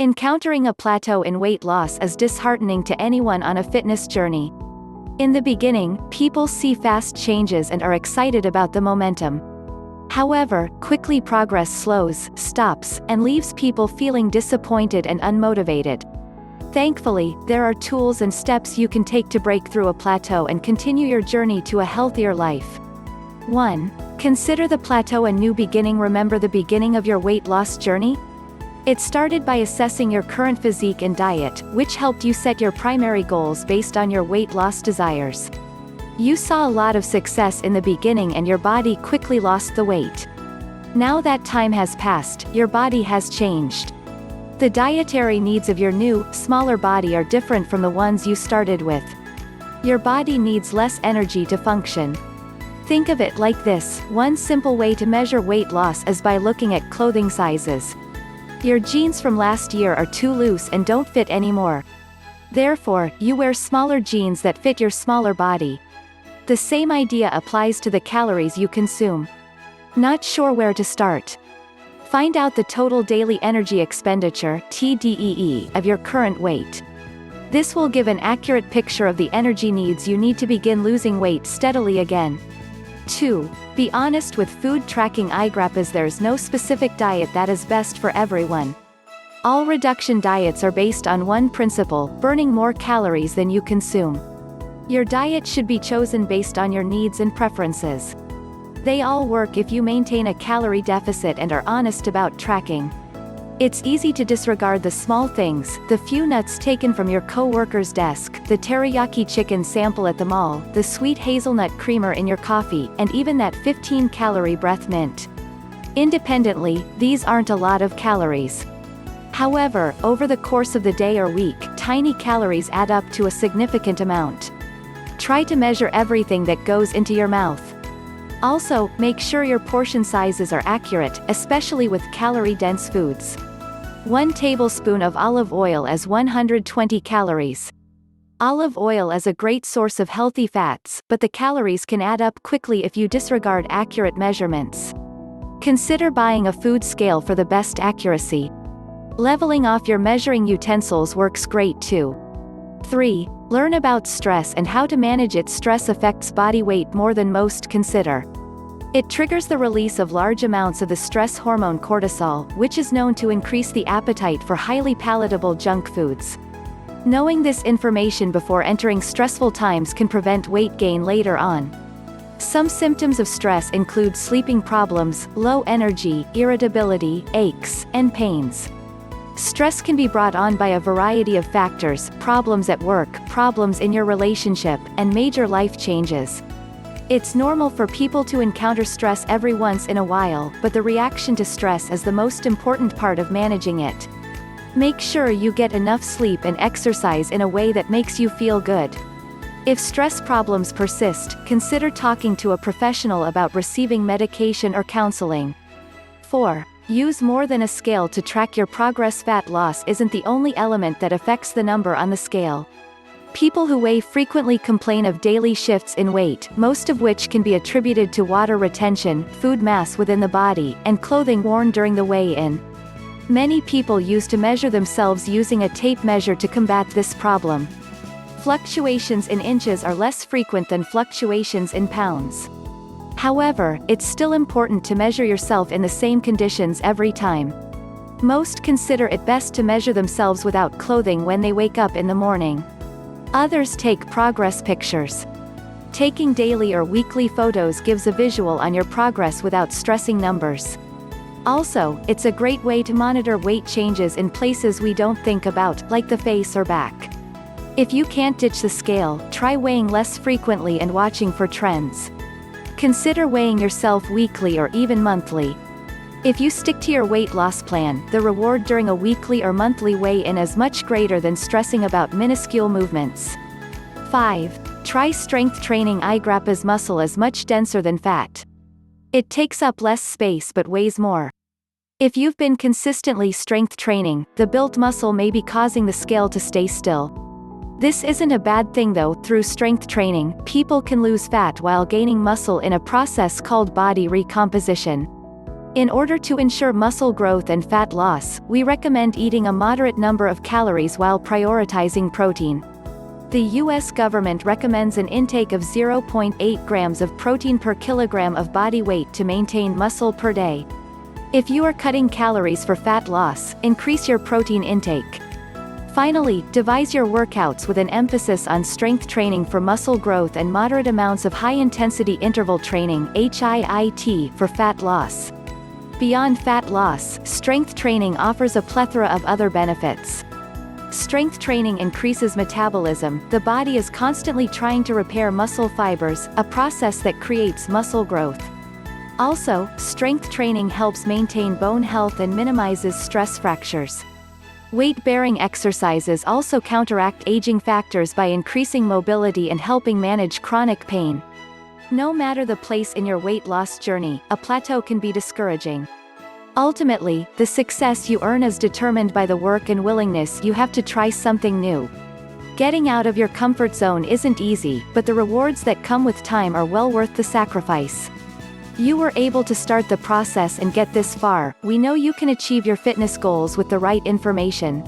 Encountering a plateau in weight loss is disheartening to anyone on a fitness journey. In the beginning, people see fast changes and are excited about the momentum. However, quickly progress slows, stops, and leaves people feeling disappointed and unmotivated. Thankfully, there are tools and steps you can take to break through a plateau and continue your journey to a healthier life. 1. Consider the plateau a new beginning. Remember the beginning of your weight loss journey? It started by assessing your current physique and diet, which helped you set your primary goals based on your weight loss desires. You saw a lot of success in the beginning and your body quickly lost the weight. Now that time has passed, your body has changed. The dietary needs of your new, smaller body are different from the ones you started with. Your body needs less energy to function. Think of it like this: one simple way to measure weight loss is by looking at clothing sizes. Your jeans from last year are too loose and don't fit anymore. Therefore, you wear smaller jeans that fit your smaller body. The same idea applies to the calories you consume. Not sure where to start? Find out the total daily energy expenditure (TDEE) of your current weight. This will give an accurate picture of the energy needs you need to begin losing weight steadily again. 2. Be honest with food tracking eyegappas. There's no specific diet that is best for everyone. All reduction diets are based on one principle: burning more calories than you consume. Your diet should be chosen based on your needs and preferences. They all work if you maintain a calorie deficit and are honest about tracking. It's easy to disregard the small things: the few nuts taken from your co-worker's desk, the teriyaki chicken sample at the mall, the sweet hazelnut creamer in your coffee, and even that 15-calorie breath mint. Independently, these aren't a lot of calories. However, over the course of the day or week, tiny calories add up to a significant amount. Try to measure everything that goes into your mouth. Also, make sure your portion sizes are accurate, especially with calorie-dense foods. 1 tablespoon of olive oil is 120 calories. Olive oil is a great source of healthy fats, but the calories can add up quickly if you disregard accurate measurements. Consider buying a food scale for the best accuracy. Leveling off your measuring utensils works great too. 3. Learn about stress and how to manage it. Stress affects body weight more than most consider. It triggers the release of large amounts of the stress hormone cortisol, which is known to increase the appetite for highly palatable junk foods. Knowing this information before entering stressful times can prevent weight gain later on. Some symptoms of stress include sleeping problems, low energy, irritability, aches, and pains. Stress can be brought on by a variety of factors: problems at work, problems in your relationship, and major life changes. It's normal for people to encounter stress every once in a while, but the reaction to stress is the most important part of managing it. Make sure you get enough sleep and exercise in a way that makes you feel good. If stress problems persist, consider talking to a professional about receiving medication or counseling. 4. Use more than a scale to track your progress. Fat loss isn't the only element that affects the number on the scale. People who weigh frequently complain of daily shifts in weight, most of which can be attributed to water retention, food mass within the body, and clothing worn during the weigh-in. Many people used to measure themselves using a tape measure to combat this problem. Fluctuations in inches are less frequent than fluctuations in pounds. However, it's still important to measure yourself in the same conditions every time. Most consider it best to measure themselves without clothing when they wake up in the morning. Others take progress pictures. Taking daily or weekly photos gives a visual on your progress without stressing numbers. Also, it's a great way to monitor weight changes in places we don't think about, like the face or back. If you can't ditch the scale, try weighing less frequently and watching for trends. Consider weighing yourself weekly or even monthly. If you stick to your weight loss plan, the reward during a weekly or monthly weigh-in is much greater than stressing about minuscule movements. 5. Try strength training. Eyegappa's muscle is much denser than fat. It takes up less space but weighs more. If you've been consistently strength training, the built muscle may be causing the scale to stay still. This isn't a bad thing though. Through strength training, people can lose fat while gaining muscle in a process called body recomposition. In order to ensure muscle growth and fat loss, we recommend eating a moderate number of calories while prioritizing protein. The U.S. government recommends an intake of 0.8 grams of protein per kilogram of body weight to maintain muscle per day. If you are cutting calories for fat loss, increase your protein intake. Finally, devise your workouts with an emphasis on strength training for muscle growth and moderate amounts of high-intensity interval training (HIIT) for fat loss. Beyond fat loss, strength training offers a plethora of other benefits. Strength training increases metabolism. The body is constantly trying to repair muscle fibers, a process that creates muscle growth. Also, strength training helps maintain bone health and minimizes stress fractures. Weight-bearing exercises also counteract aging factors by increasing mobility and helping manage chronic pain. No matter the place in your weight loss journey, a plateau can be discouraging. Ultimately, the success you earn is determined by the work and willingness you have to try something new. Getting out of your comfort zone isn't easy, but the rewards that come with time are well worth the sacrifice. You were able to start the process and get this far. We know you can achieve your fitness goals with the right information.